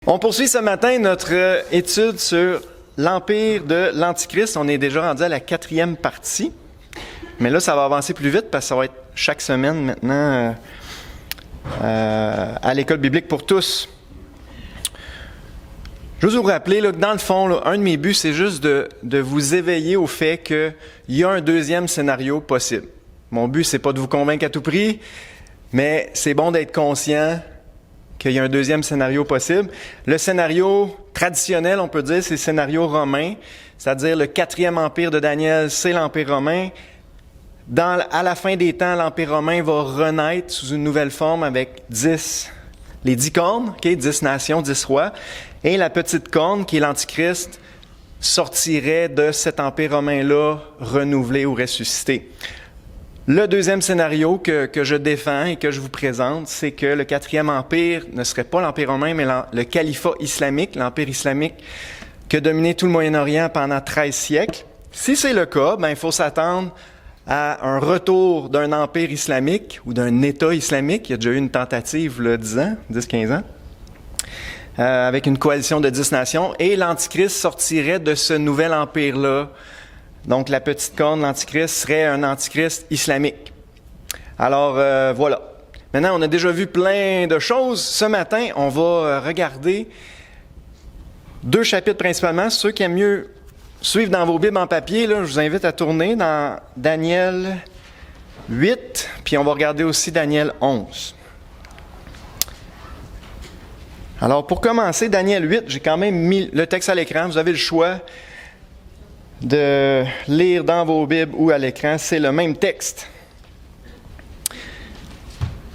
On poursuit ce matin notre étude sur l'Empire de l'Antichrist. On est déjà rendu à la 4e partie. Mais là, ça va avancer plus vite parce que ça va être chaque semaine maintenant à l'école biblique pour tous. Je veux vous rappeler là, que dans le fond, là, un de mes buts, c'est juste de vous éveiller au fait qu'il y a un deuxième scénario possible. Mon but, c'est pas de vous convaincre à tout prix, mais c'est bon d'être conscient qu'il y a un deuxième scénario possible. Le scénario traditionnel, on peut dire, c'est le scénario romain, c'est-à-dire le 4e empire de Daniel, c'est l'Empire romain. À la fin des temps, l'Empire romain va renaître sous une nouvelle forme avec les 10 cornes, 10 nations, 10 rois, et la petite corne, qui est l'Antichrist, sortirait de cet Empire romain-là renouvelé ou ressuscité. Le deuxième scénario que je défends et que je vous présente, c'est que le 4e empire ne serait pas l'Empire romain, mais le califat islamique, l'Empire islamique qui a dominé tout le Moyen-Orient pendant 13 siècles. Si c'est le cas, il faut s'attendre à un retour d'un empire islamique ou d'un État islamique. Il y a déjà eu une tentative, 10-15 ans, avec une coalition de 10 nations, et l'Antichrist sortirait de ce nouvel empire-là. Donc, la petite corne, l'Antichrist, serait un Antichrist islamique. Alors, voilà. Maintenant, on a déjà vu plein de choses. Ce matin, on va regarder 2 chapitres principalement. Ceux qui aiment mieux suivre dans vos Bibles en papier, là, je vous invite à tourner dans Daniel 8, puis on va regarder aussi Daniel 11. Alors, pour commencer, Daniel 8, j'ai quand même mis le texte à l'écran. Vous avez le choix de lire dans vos Bibles ou à l'écran, c'est le même texte.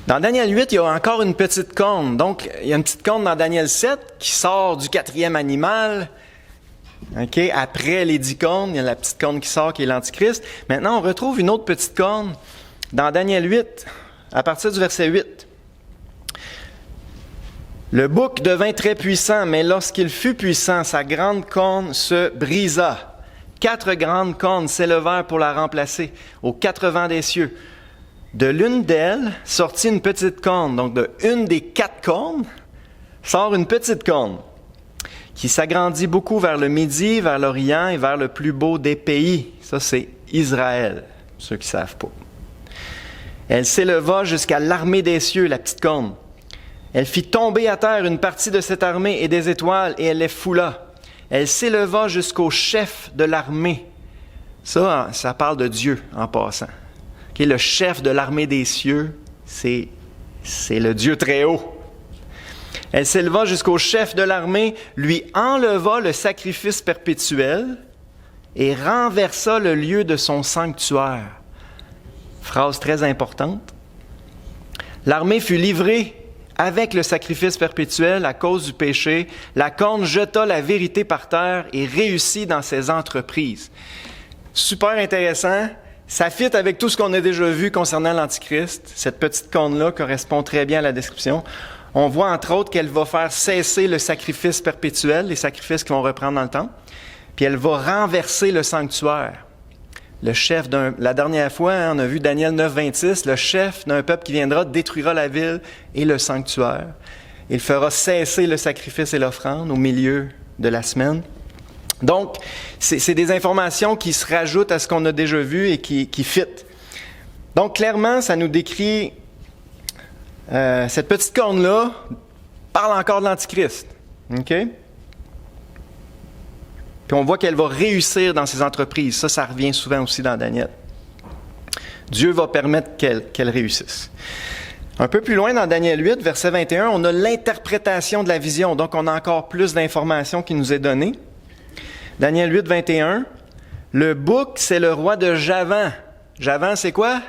Dans Daniel 8, il y a encore une petite corne. Donc, il y a une petite corne dans Daniel 7 qui sort du 4e animal. Okay? Après les 10 cornes, il y a la petite corne qui sort qui est l'Antichrist. Maintenant, on retrouve une autre petite corne dans Daniel 8, à partir du verset 8. Le bouc devint très puissant, mais lorsqu'il fut puissant, sa grande corne se brisa. 4 grandes cornes s'élevèrent pour la remplacer, aux 4 vents des cieux. De l'une d'elles sortit une petite corne. Donc, de une des 4 cornes sort une petite corne qui s'agrandit beaucoup vers le midi, vers l'Orient et vers le plus beau des pays. Ça, c'est Israël, ceux qui ne savent pas. Elle s'éleva jusqu'à l'armée des cieux, la petite corne. Elle fit tomber à terre une partie de cette armée et des étoiles, et elle les foula. Elle s'éleva jusqu'au chef de l'armée. Ça parle de Dieu en passant. Okay, le chef de l'armée des cieux, c'est le Dieu très haut. Elle s'éleva jusqu'au chef de l'armée, lui enleva le sacrifice perpétuel et renversa le lieu de son sanctuaire. Phrase très importante. L'armée fut livrée avec le sacrifice perpétuel à cause du péché. La corne jeta la vérité par terre et réussit dans ses entreprises. Super intéressant. Ça fit avec tout ce qu'on a déjà vu concernant l'Antichrist. Cette petite corne-là correspond très bien à la description. On voit entre autres qu'elle va faire cesser le sacrifice perpétuel, les sacrifices qui vont reprendre dans le temps. Puis elle va renverser le sanctuaire. Le chef la dernière fois, on a vu Daniel 9, 26, le chef d'un peuple qui viendra détruira la ville et le sanctuaire. Il fera cesser le sacrifice et l'offrande au milieu de la semaine. Donc, c'est des informations qui se rajoutent à ce qu'on a déjà vu et qui fit. Donc, clairement, ça nous décrit cette petite corne-là parle encore de l'Antichrist. OK? Puis on voit qu'elle va réussir dans ses entreprises. Ça revient souvent aussi dans Daniel. Dieu va permettre qu'elle réussisse. Un peu plus loin dans Daniel 8, verset 21, on a l'interprétation de la vision. Donc on a encore plus d'informations qui nous est donnée. Daniel 8, 21, le bouc, c'est le roi de Javan. Javan, c'est quoi?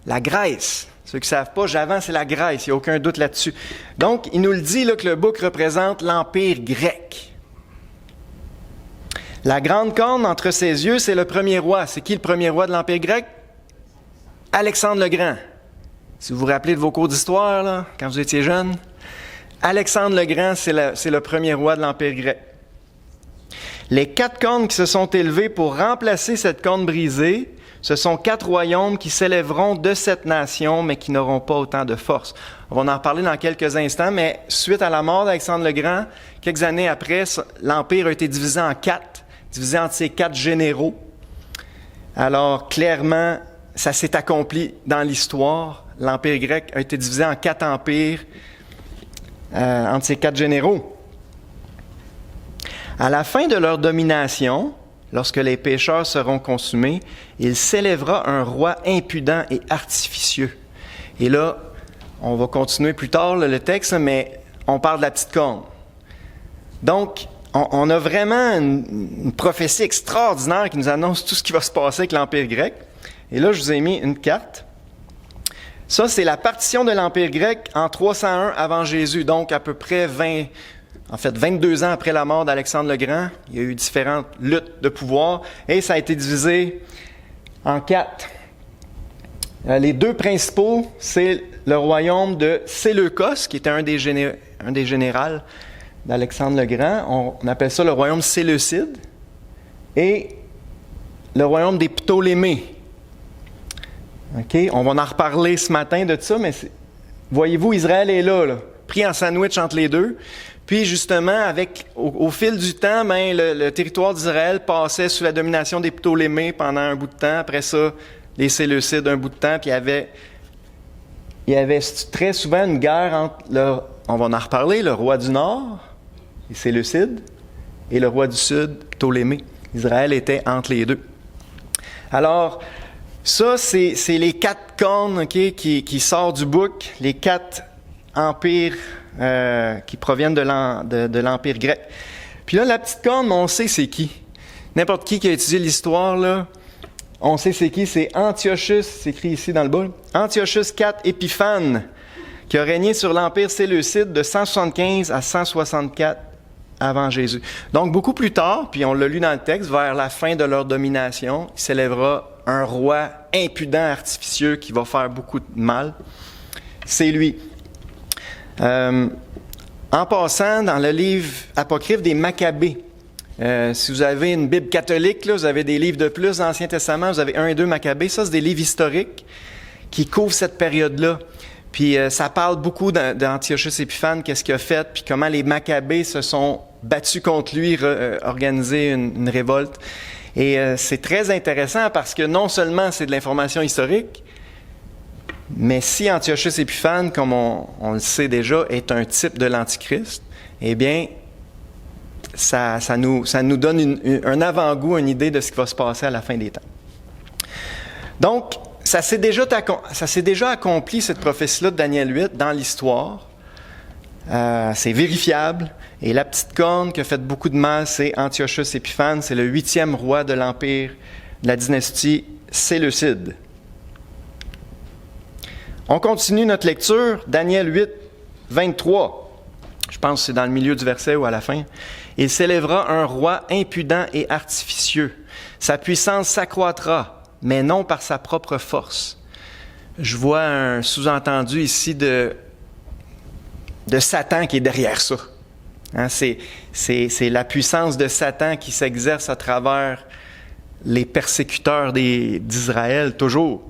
La Grèce. Ceux qui ne savent pas, Javan, c'est la Grèce. Il n'y a aucun doute là-dessus. Donc, il nous le dit là, que le bouc représente l'Empire grec. La grande corne entre ses yeux, c'est le premier roi. C'est qui le premier roi de l'Empire grec? Alexandre le Grand. Si vous vous rappelez de vos cours d'histoire, là, quand vous étiez jeune, Alexandre le Grand, c'est le premier roi de l'Empire grec. Les 4 cornes qui se sont élevées pour remplacer cette corne brisée Ce sont 4 royaumes qui s'élèveront de cette nation, mais qui n'auront pas autant de force. On va en reparler dans quelques instants, mais suite à la mort d'Alexandre le Grand, quelques années après, l'Empire a été divisé en 4, divisé entre ces 4 généraux. Alors, clairement, ça s'est accompli dans l'histoire. L'Empire grec a été divisé en 4 empires entre ces 4 généraux. À la fin de leur domination, lorsque les pécheurs seront consumés, il s'élèvera un roi impudent et artificieux. Et là, on va continuer plus tard le texte, mais on parle de la petite corne. Donc, on a vraiment une prophétie extraordinaire qui nous annonce tout ce qui va se passer avec l'Empire grec. Et là, je vous ai mis une carte. Ça, c'est la partition de l'Empire grec en 301 avant Jésus, donc à peu près 22 ans après la mort d'Alexandre le Grand. Il y a eu différentes luttes de pouvoir et ça a été divisé en 4. Les 2 principaux, c'est le royaume de Séleucos, qui était un des généraux d'Alexandre le Grand. On appelle ça le royaume séleucide. Et le royaume des Ptolémées. Okay? On va en reparler ce matin de ça, mais voyez-vous, Israël est là, pris en sandwich entre les deux. Puis justement, au fil du temps, le territoire d'Israël passait sous la domination des Ptolémées pendant un bout de temps. Après ça, les Séleucides un bout de temps. Puis il y avait très souvent une guerre entre, on va en reparler, le roi du Nord, les Séleucides, et le roi du Sud, Ptolémée. Israël était entre les deux. Alors, ça, c'est les 4 cornes qui sortent du bouc, les 4 empires qui proviennent de l'Empire grec. Puis là, la petite corne, on sait c'est qui. N'importe qui a étudié l'histoire, là, on sait c'est qui. C'est Antiochus, c'est écrit ici dans le bas. Antiochus IV Épiphane, qui a régné sur l'Empire séleucide de 175 à 164 avant Jésus. Donc, beaucoup plus tard, puis on l'a lu dans le texte, vers la fin de leur domination, il s'élèvera un roi impudent, artificieux, qui va faire beaucoup de mal. C'est lui. En passant, dans le livre apocryphe des Maccabées, si vous avez une Bible catholique, là, vous avez des livres de plus dans l'Ancien Testament, vous avez 1 et 2 Maccabées, ça c'est des livres historiques qui couvrent cette période-là. Puis ça parle beaucoup d'Antiochus Épiphane, qu'est-ce qu'il a fait, puis comment les Maccabées se sont battus contre lui, organisé une révolte. Et c'est très intéressant parce que non seulement c'est de l'information historique, mais si Antiochus Épiphane, comme on le sait déjà, est un type de l'Antichrist, eh bien, ça nous donne un avant-goût, une idée de ce qui va se passer à la fin des temps. Donc, ça s'est déjà accompli, cette prophétie-là de Daniel 8, dans l'histoire. C'est vérifiable. Et la petite corne qui a fait beaucoup de mal, c'est Antiochus Épiphane. C'est le 8e roi de l'Empire de la dynastie séleucide. On continue notre lecture, Daniel 8, 23. Je pense que c'est dans le milieu du verset ou à la fin. « Il s'élèvera un roi impudent et artificieux. Sa puissance s'accroîtra, mais non par sa propre force. » Je vois un sous-entendu ici de Satan qui est derrière ça. Hein, c'est la puissance de Satan qui s'exerce à travers les persécuteurs d'Israël, toujours.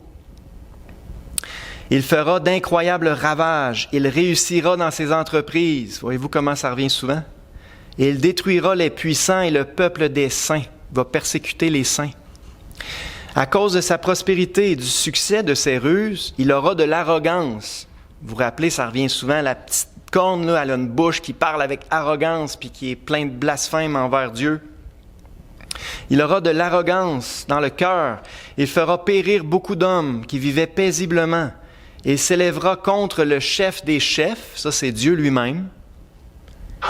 Il fera d'incroyables ravages. Il réussira dans ses entreprises. Voyez-vous comment ça revient souvent? Et il détruira les puissants et le peuple des saints. Il va persécuter les saints. À cause de sa prospérité et du succès de ses ruses, il aura de l'arrogance. Vous vous rappelez, ça revient souvent, la petite corne, là, elle a une bouche qui parle avec arrogance puis qui est plein de blasphème envers Dieu. Il aura de l'arrogance dans le cœur. Il fera périr beaucoup d'hommes qui vivaient paisiblement. Il s'élèvera contre le chef des chefs, ça c'est Dieu lui-même.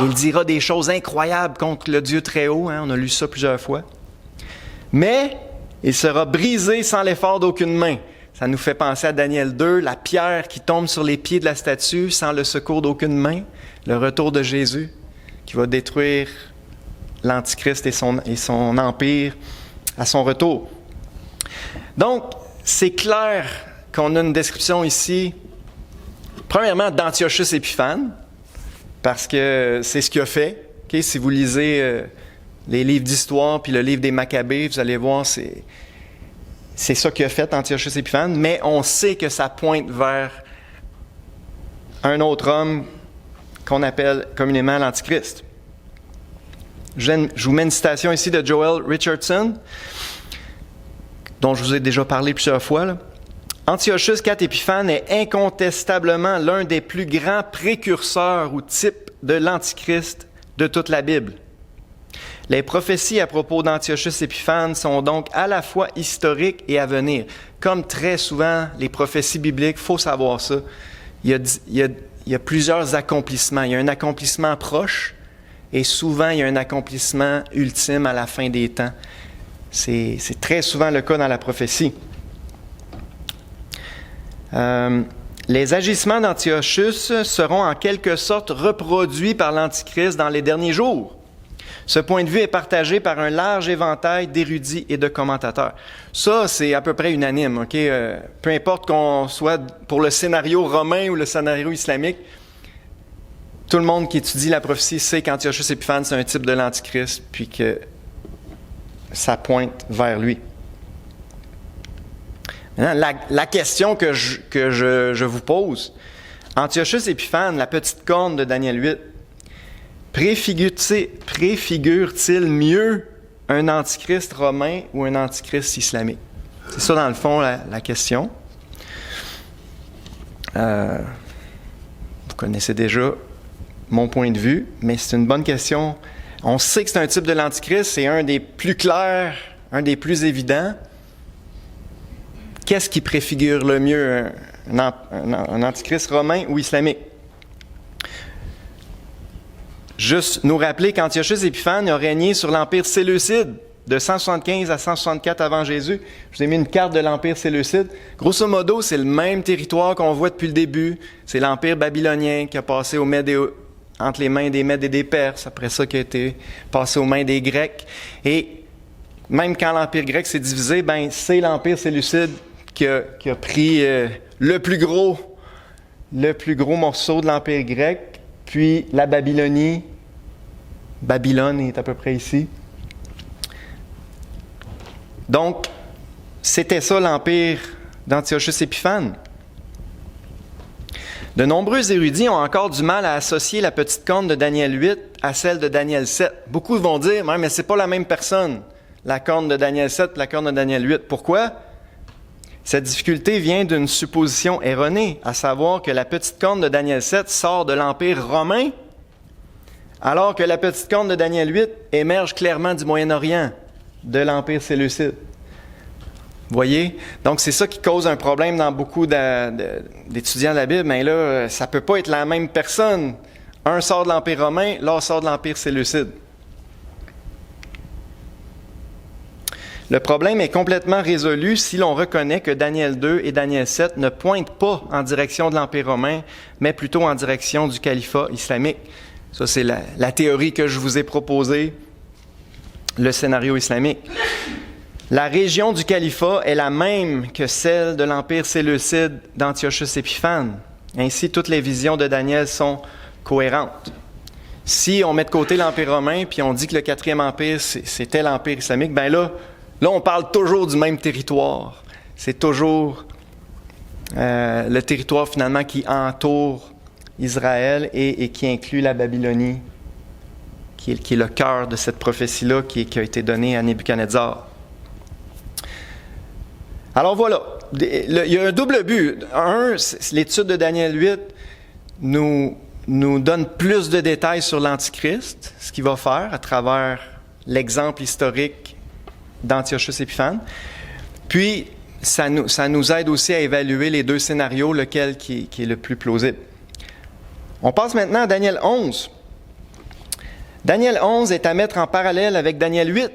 Il dira des choses incroyables contre le Dieu très haut, hein, on a lu ça plusieurs fois. Mais il sera brisé sans l'effort d'aucune main. Ça nous fait penser à Daniel 2, la pierre qui tombe sur les pieds de la statue sans le secours d'aucune main, le retour de Jésus qui va détruire l'Antichrist et son empire à son retour. Donc, c'est clair qu'on a une description ici, premièrement, d'Antiochus Épiphane, parce que c'est ce qu'il a fait. Okay? Si vous lisez les livres d'histoire puis le livre des Maccabées, vous allez voir, c'est ça qu'il a fait, Antiochus Épiphane, mais on sait que ça pointe vers un autre homme qu'on appelle communément l'Antichrist. Je vous mets une citation ici de Joel Richardson, dont je vous ai déjà parlé plusieurs fois, là. Antiochus IV Épiphane est incontestablement l'un des plus grands précurseurs ou types de l'Antichrist de toute la Bible. Les prophéties à propos d'Antiochus Épiphane sont donc à la fois historiques et à venir. Comme très souvent, les prophéties bibliques, il faut savoir ça. Il y a plusieurs accomplissements. Il y a un accomplissement proche et souvent il y a un accomplissement ultime à la fin des temps. C'est très souvent le cas dans la prophétie. Les agissements d'Antiochus seront en quelque sorte reproduits par l'Antichrist dans les derniers jours. Ce point de vue est partagé par un large éventail d'érudits et de commentateurs. Ça, c'est à peu près unanime, OK? Peu importe qu'on soit pour le scénario romain ou le scénario islamique, tout le monde qui étudie la prophétie sait qu'Antiochus Épiphane, c'est un type de l'Antichrist, puis que ça pointe vers lui. Maintenant, la question que je vous pose, Antiochus Épiphane, la petite corne de Daniel 8, préfigure-t-il mieux un antichrist romain ou un antichrist islamique? C'est ça, dans le fond, la question. Vous connaissez déjà mon point de vue, mais c'est une bonne question. On sait que c'est un type de l'antichrist, c'est un des plus clairs, un des plus évidents. Qu'est-ce qui préfigure le mieux un antichrist romain ou islamique? Juste nous rappeler qu'Antiochus Épiphane a régné sur l'Empire séleucide de 175 à 164 avant Jésus. Je vous ai mis une carte de l'Empire séleucide. Grosso modo, c'est le même territoire qu'on voit depuis le début. C'est l'Empire babylonien qui a passé entre les mains des Mèdes et des Perses, après ça qui a été passé aux mains des Grecs. Et même quand l'Empire grec s'est divisé, c'est l'Empire séleucide qui a pris le plus gros morceau de l'Empire grec, puis la Babylonie. Babylone est à peu près ici. Donc, c'était ça l'Empire d'Antiochus Épiphane. De nombreux érudits ont encore du mal à associer la petite corne de Daniel 8 à celle de Daniel 7. Beaucoup vont dire, mais c'est pas la même personne, la corne de Daniel 7 et la corne de Daniel 8. Pourquoi? Cette difficulté vient d'une supposition erronée, à savoir que la petite corne de Daniel 7 sort de l'Empire romain, alors que la petite corne de Daniel 8 émerge clairement du Moyen-Orient, de l'Empire séleucide. Vous voyez? Donc, c'est ça qui cause un problème dans beaucoup d'étudiants de la Bible. Mais là, ça ne peut pas être la même personne. Un sort de l'Empire romain, l'autre sort de l'Empire séleucide. Le problème est complètement résolu si l'on reconnaît que Daniel 2 et Daniel 7 ne pointent pas en direction de l'Empire romain, mais plutôt en direction du califat islamique. Ça, c'est la théorie que je vous ai proposée, le scénario islamique. La région du califat est la même que celle de l'Empire séleucide d'Antiochus Épiphane. Ainsi, toutes les visions de Daniel sont cohérentes. Si on met de côté l'Empire romain, puis on dit que le 4e Empire, c'était l'Empire islamique, là, on parle toujours du même territoire. C'est toujours le territoire, finalement, qui entoure Israël et qui inclut la Babylonie, qui est le cœur de cette prophétie-là qui a été donnée à Nebuchadnezzar. Alors voilà, il y a un double but. L'étude de Daniel 8 nous donne plus de détails sur l'Antichrist, ce qu'il va faire à travers l'exemple historique d'Antiochus Épiphane. Puis, ça nous aide aussi à évaluer les deux scénarios, lequel qui est le plus plausible. On passe maintenant à Daniel 11. Daniel 11 est à mettre en parallèle avec Daniel 8.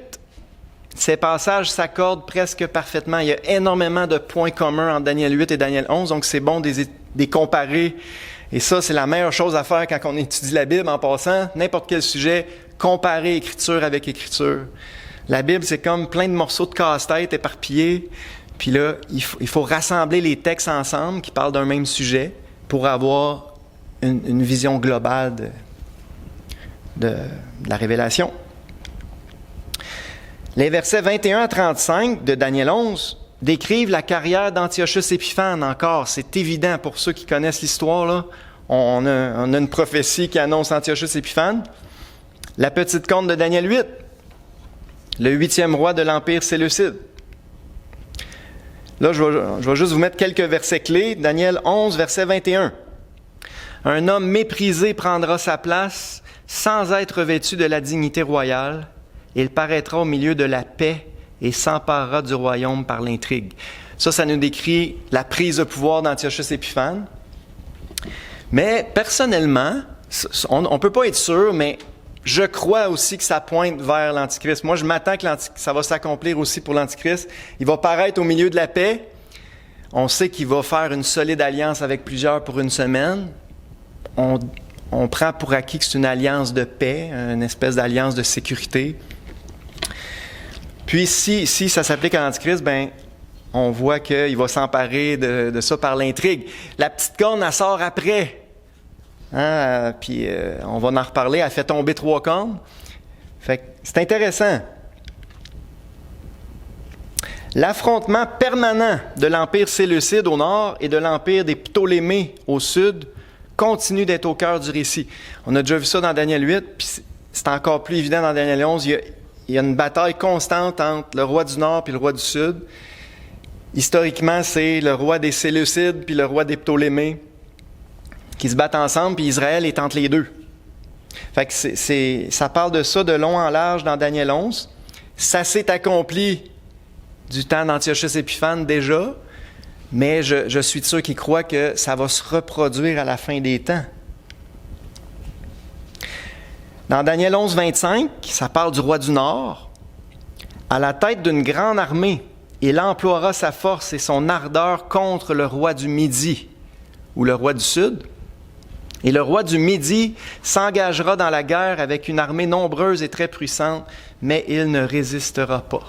Ces passages s'accordent presque parfaitement. Il y a énormément de points communs entre Daniel 8 et Daniel 11, donc c'est bon de les comparer. Et ça, c'est la meilleure chose à faire quand on étudie la Bible en passant. N'importe quel sujet, comparer écriture avec écriture. La Bible, c'est comme plein de morceaux de casse-tête éparpillés. Puis là, il faut rassembler les textes ensemble qui parlent d'un même sujet pour avoir une vision globale de la révélation. Les versets 21 à 35 de Daniel 11 décrivent la carrière d'Antiochus Épiphane encore. C'est évident pour ceux qui connaissent l'histoire, là. On a une prophétie qui annonce Antiochus Épiphane. La petite corne de Daniel 8, le 8e roi de l'Empire séleucide. Là, je vais juste vous mettre quelques versets clés. Daniel 11, verset 21. Un homme méprisé prendra sa place sans être vêtu de la dignité royale. Il paraîtra au milieu de la paix et s'emparera du royaume par l'intrigue. Ça nous décrit la prise de pouvoir d'Antiochus Épiphane. Mais personnellement, on ne peut pas être sûr, mais je crois aussi que ça pointe vers l'Antichrist. Moi, je m'attends que ça va s'accomplir aussi pour l'Antichrist. Il va paraître au milieu de la paix. On sait qu'il va faire une solide alliance avec plusieurs pour une semaine. On prend pour acquis que c'est une alliance de paix, une espèce d'alliance de sécurité. Puis, si ça s'applique à l'Antichrist, on voit qu'il va s'emparer de ça par l'intrigue. La petite corne, elle sort après. Puis on va en reparler. Elle fait tomber 3 cornes. Fait que c'est intéressant. L'affrontement permanent de l'Empire séleucide au nord et de l'Empire des Ptolémées au sud continue d'être au cœur du récit. On a déjà vu ça dans Daniel 8, puis c'est encore plus évident dans Daniel 11. Il y a une bataille constante entre le roi du nord et le roi du sud. Historiquement, c'est le roi des Séleucides puis le roi des Ptolémées qui se battent ensemble, puis Israël est entre les deux. Fait que ça parle de ça de long en large dans Daniel 11. Ça s'est accompli du temps d'Antiochus Épiphane déjà, mais je suis de ceux qui croient que ça va se reproduire à la fin des temps. Dans Daniel 11, 25, ça parle du roi du Nord. À la tête d'une grande armée, il emploiera sa force et son ardeur contre le roi du Midi ou le roi du Sud. Et le roi du Midi s'engagera dans la guerre avec une armée nombreuse et très puissante, mais il ne résistera pas.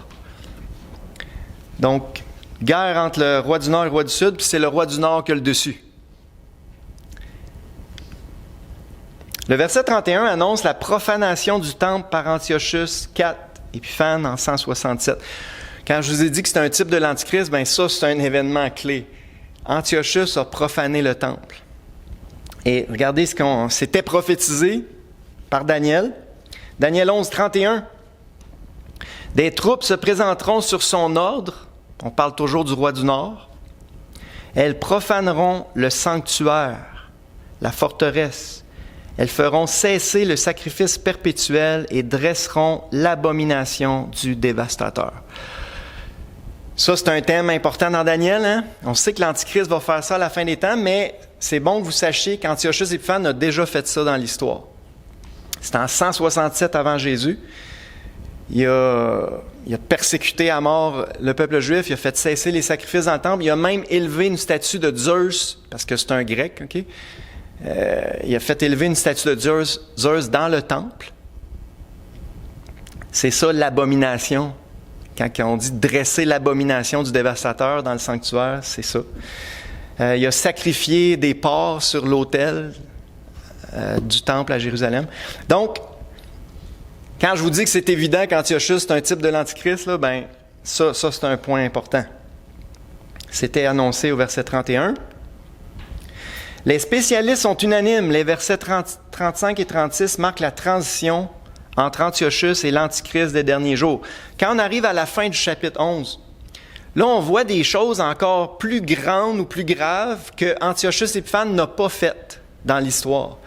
Donc, guerre entre le roi du Nord et le roi du Sud, puis c'est le roi du Nord qui a le dessus. Le verset 31 annonce la profanation du temple par Antiochus IV Épiphane en 167. Quand je vous ai dit que c'est un type de l'Antichrist, ça, c'est un événement clé. Antiochus a profané le temple. Et regardez ce qu'on s'était prophétisé par Daniel. Daniel 11, 31. Des troupes se présenteront sur son ordre. On parle toujours du roi du Nord. Elles profaneront le sanctuaire, la forteresse. Elles feront cesser le sacrifice perpétuel et dresseront l'abomination du dévastateur. Ça, c'est un thème important dans Daniel. Hein? On sait que l'Antichrist va faire ça à la fin des temps, mais c'est bon que vous sachiez qu'Antiochus Épiphane a déjà fait ça dans l'histoire. C'est en 167 avant Jésus. Il a persécuté à mort le peuple juif, il a fait cesser les sacrifices dans le temple, il a même élevé une statue de Zeus, parce que c'est un grec, OK? Il a fait élever une statue de Zeus dans le temple. C'est ça l'abomination. Quand on dit dresser l'abomination du dévastateur dans le sanctuaire, c'est ça. Il a sacrifié des porcs sur l'autel du temple à Jérusalem. Donc, quand je vous dis que c'est évident qu'Antiochus c'est un type de l'Antichrist, là, ça c'est un point important. C'était annoncé au verset 31. Les spécialistes sont unanimes. Les versets 35 et 36 marquent la transition entre Antiochus et l'Antichrist des derniers jours. Quand on arrive à la fin du chapitre 11, là, on voit des choses encore plus grandes ou plus graves que Antiochus Épiphane n'a pas faites dans l'histoire.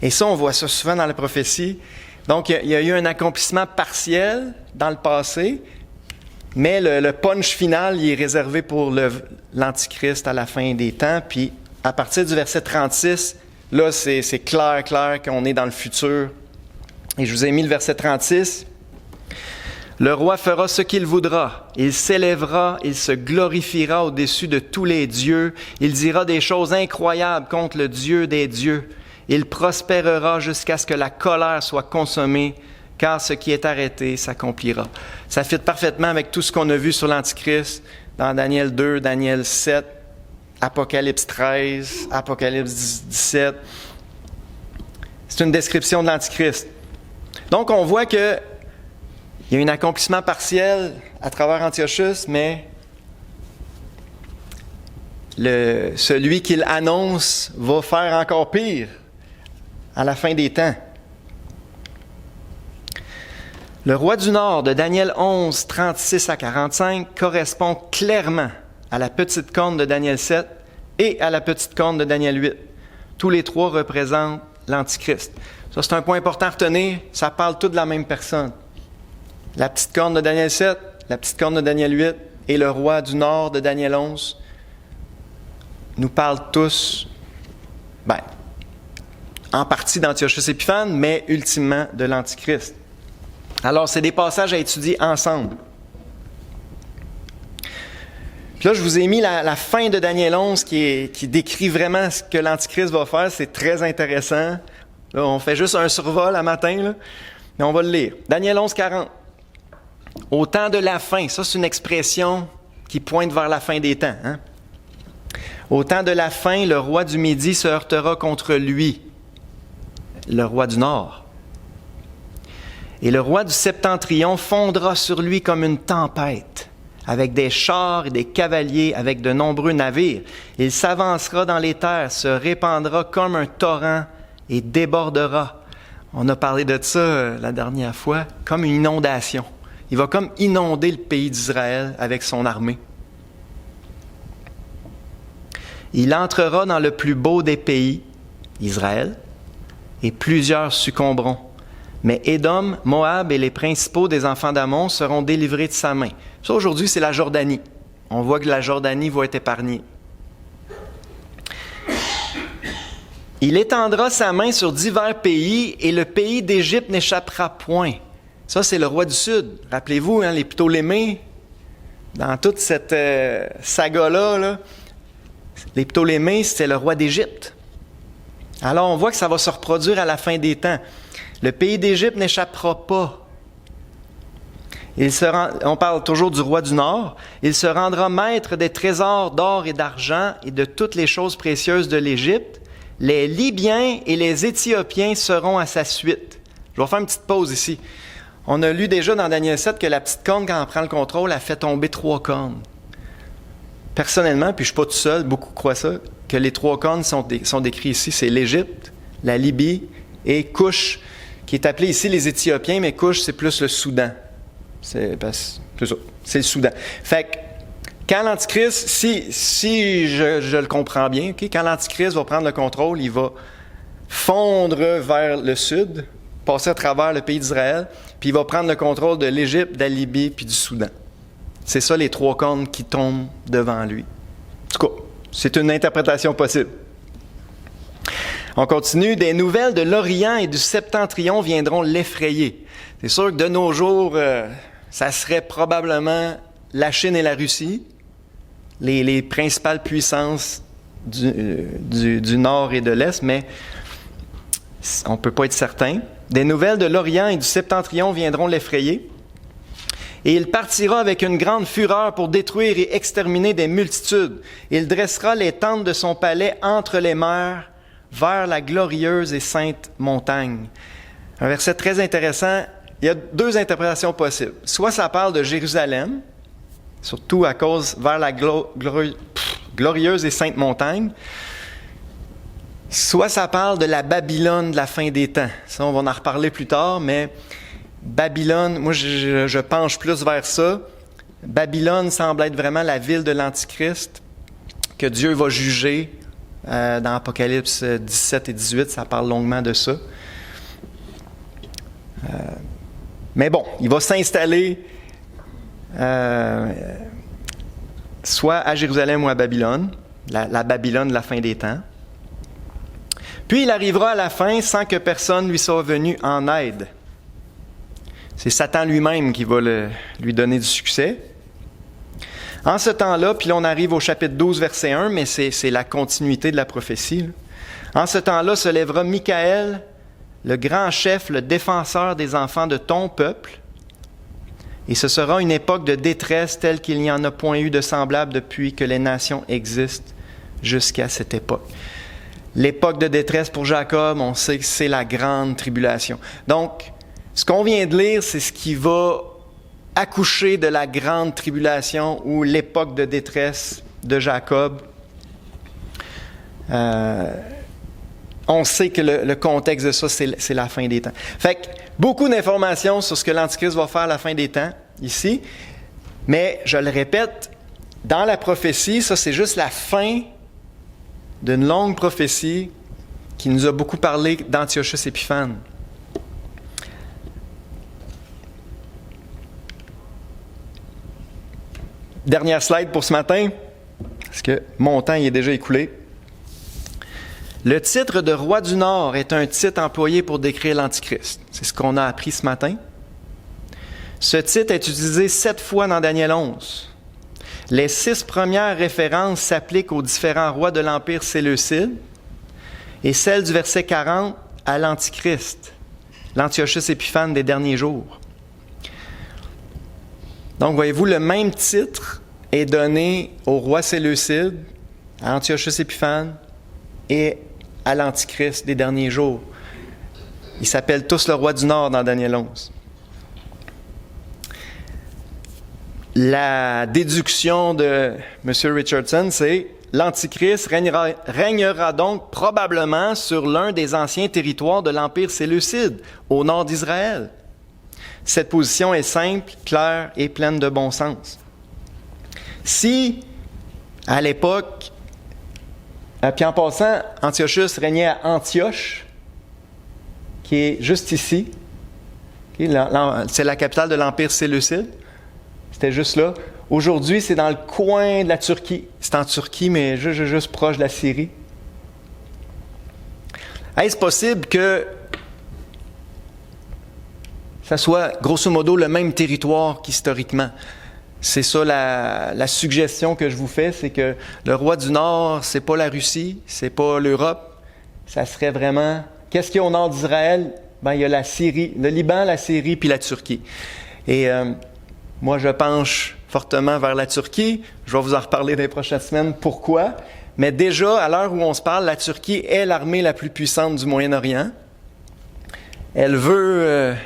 Et ça, on voit ça souvent dans la prophétie. Donc, il y a eu un accomplissement partiel dans le passé, mais le punch final, il est réservé pour l'Antichrist à la fin des temps. Puis, à partir du verset 36, là, c'est clair qu'on est dans le futur. Et je vous ai mis le verset 36. Le roi fera ce qu'il voudra. Il s'élèvera, il se glorifiera au-dessus de tous les dieux. Il dira des choses incroyables contre le Dieu des dieux. Il prospérera jusqu'à ce que la colère soit consommée, car ce qui est arrêté s'accomplira. Ça fit parfaitement avec tout ce qu'on a vu sur l'Antichrist dans Daniel 2, Daniel 7, Apocalypse 13, Apocalypse 17. C'est une description de l'Antichrist. Donc, on voit qu'il y a un accomplissement partiel à travers Antiochus, mais celui qu'il annonce va faire encore pire à la fin des temps. Le roi du Nord de Daniel 11, 36 à 45 correspond clairement à la petite corne de Daniel 7 et à la petite corne de Daniel 8. Tous les trois représentent l'Antichrist. Ça, c'est un point important à retenir. Ça parle tout de la même personne. La petite corne de Daniel 7, la petite corne de Daniel 8 et le roi du Nord de Daniel 11 nous parlent tous, en partie d'Antiochus Épiphanes, mais ultimement de l'Antichrist. Alors, c'est des passages à étudier ensemble. Puis là, je vous ai mis la fin de Daniel 11 qui décrit vraiment ce que l'Antichrist va faire. C'est très intéressant. Là, on fait juste un survol à matin, là, mais on va le lire. Daniel 11, 40. Au temps de la fin, ça c'est une expression qui pointe vers la fin des temps. Hein? Au temps de la fin, le roi du Midi se heurtera contre lui, le roi du Nord. Et le roi du Septentrion fondra sur lui comme une tempête, avec des chars et des cavaliers, avec de nombreux navires. Il s'avancera dans les terres, se répandra comme un torrent et débordera. On a parlé de ça la dernière fois, comme une inondation. Il va comme inonder le pays d'Israël avec son armée. Il entrera dans le plus beau des pays, Israël, et plusieurs succomberont. Mais Édom, Moab et les principaux des enfants d'Ammon seront délivrés de sa main. Ça, aujourd'hui, c'est la Jordanie. On voit que la Jordanie va être épargnée. Il étendra sa main sur divers pays et le pays d'Égypte n'échappera point. Ça, c'est le roi du Sud. Rappelez-vous, les Ptolémées, dans toute cette saga-là, les Ptolémées, c'était le roi d'Égypte. Alors, on voit que ça va se reproduire à la fin des temps. Le pays d'Égypte n'échappera pas. On parle toujours du roi du Nord. Il se rendra maître des trésors d'or et d'argent et de toutes les choses précieuses de l'Égypte. Les Libyens et les Éthiopiens seront à sa suite. Je vais faire une petite pause ici. On a lu déjà dans Daniel 7 que la petite corne, quand elle prend le contrôle, elle fait tomber 3 cornes. Personnellement, puis je ne suis pas tout seul, beaucoup croient ça, que les 3 cornes sont décrits ici. C'est l'Égypte, la Libye et Couche, qui est appelé ici les Éthiopiens, mais Couche, c'est plus le Soudan. C'est ça, c'est le Soudan. Fait que, quand l'Antichrist, si je le comprends bien, okay, quand l'Antichrist va prendre le contrôle, il va fondre vers le sud, passer à travers le pays d'Israël, puis il va prendre le contrôle de l'Égypte, de la Libye, puis du Soudan. C'est ça les 3 cornes qui tombent devant lui. En tout cas, c'est une interprétation possible. On continue. Des nouvelles de l'Orient et du Septentrion viendront l'effrayer. C'est sûr que de nos jours, ça serait probablement la Chine et la Russie, les principales puissances du Nord et de l'Est, mais on ne peut pas être certain. Des nouvelles de l'Orient et du Septentrion viendront l'effrayer. Et il partira avec une grande fureur pour détruire et exterminer des multitudes. Il dressera les tentes de son palais entre les mers, vers la glorieuse et sainte montagne. Un verset très intéressant. Il y a 2 interprétations possibles. Soit ça parle de Jérusalem, surtout à cause vers la glorieuse et sainte montagne. Soit ça parle de la Babylone de la fin des temps. Ça, on va en reparler plus tard, mais Babylone, moi je penche plus vers ça. Babylone semble être vraiment la ville de l'Antichrist que Dieu va juger. Dans Apocalypse 17 et 18, ça parle longuement de ça. Mais bon, il va s'installer soit à Jérusalem ou à Babylone, la Babylone de la fin des temps. Puis il arrivera à la fin sans que personne lui soit venu en aide. C'est Satan lui-même qui va lui donner du succès. En ce temps-là, puis là on arrive au chapitre 12, verset 1, mais c'est la continuité de la prophétie. Là. En ce temps-là se lèvera Michaël, le grand chef, le défenseur des enfants de ton peuple, et ce sera une époque de détresse telle qu'il n'y en a point eu de semblable depuis que les nations existent jusqu'à cette époque. L'époque de détresse pour Jacob, on sait que c'est la grande tribulation. Donc, ce qu'on vient de lire, c'est ce qui va accoucher de la grande tribulation ou l'époque de détresse de Jacob On sait que le contexte de ça, c'est la fin des temps. Fait que beaucoup d'informations sur ce que l'Antichrist va faire à la fin des temps, ici. Mais, je le répète, dans la prophétie, ça c'est juste la fin d'une longue prophétie qui nous a beaucoup parlé d'Antiochus Épiphane. Dernière slide pour ce matin, parce que mon temps il est déjà écoulé. Le titre de roi du Nord est un titre employé pour décrire l'Antichrist. C'est ce qu'on a appris ce matin. Ce titre est utilisé 7 fois dans Daniel 11. Les 6 premières références s'appliquent aux différents rois de l'Empire séleucide et celle du verset 40 à l'Antichrist, l'Antiochus Épiphane des derniers jours. Donc, voyez-vous, le même titre est donné au roi séleucide, à Antiochus Épiphane et à l'Antichrist des derniers jours. Ils s'appellent tous le roi du Nord dans Daniel 11. La déduction de M. Richardson, c'est « L'Antichrist régnera donc probablement sur l'un des anciens territoires de l'Empire séleucide, au nord d'Israël. » Cette position est simple, claire et pleine de bon sens. Si, à l'époque, puis en passant, Antiochus régnait à Antioche, qui est juste ici. C'est la capitale de l'Empire séleucide. C'était juste là. Aujourd'hui, c'est dans le coin de la Turquie. C'est en Turquie, mais juste proche de la Syrie. Est-ce possible que ça soit, grosso modo, le même territoire qu'historiquement? C'est ça la suggestion que je vous fais, c'est que le roi du Nord, c'est pas la Russie, c'est pas l'Europe, ça serait vraiment... Qu'est-ce qu'il y a au nord d'Israël? Ben, il y a la Syrie, le Liban, la Syrie, puis la Turquie. Et moi, je penche fortement vers la Turquie. Je vais vous en reparler dans les prochaines semaines. Pourquoi? Mais déjà, à l'heure où on se parle, la Turquie est l'armée la plus puissante du Moyen-Orient. Elle veut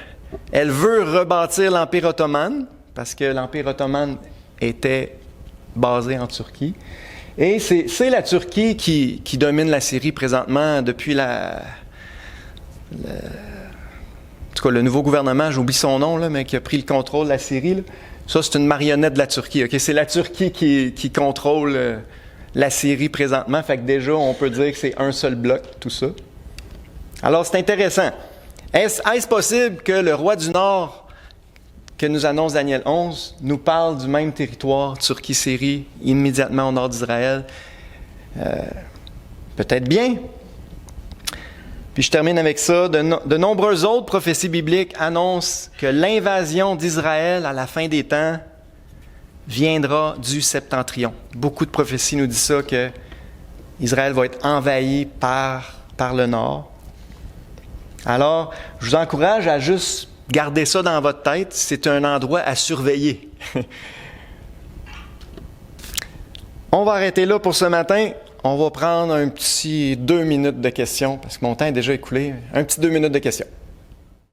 rebâtir l'Empire ottoman, parce que l'Empire ottoman était basé en Turquie. Et c'est la Turquie qui domine la Syrie présentement depuis en tout cas, le nouveau gouvernement, j'oublie son nom, là, mais qui a pris le contrôle de la Syrie. Là. Ça, c'est une marionnette de la Turquie. Okay? C'est la Turquie qui contrôle la Syrie présentement. Fait que déjà, on peut dire que c'est un seul bloc, tout ça. Alors, c'est intéressant. Est-ce possible que le roi du Nord que nous annonce Daniel 11 nous parle du même territoire, Turquie-Syrie, immédiatement au nord d'Israël? Peut-être bien. Puis je termine avec ça. De nombreuses autres prophéties bibliques annoncent que l'invasion d'Israël à la fin des temps viendra du septentrion. Beaucoup de prophéties nous disent ça, que Israël va être envahi par le nord. Alors, je vous encourage à juste garder ça dans votre tête. C'est un endroit à surveiller. On va arrêter là pour ce matin. On va prendre un petit 2 minutes de questions, parce que mon temps est déjà écoulé. Un petit 2 minutes de questions.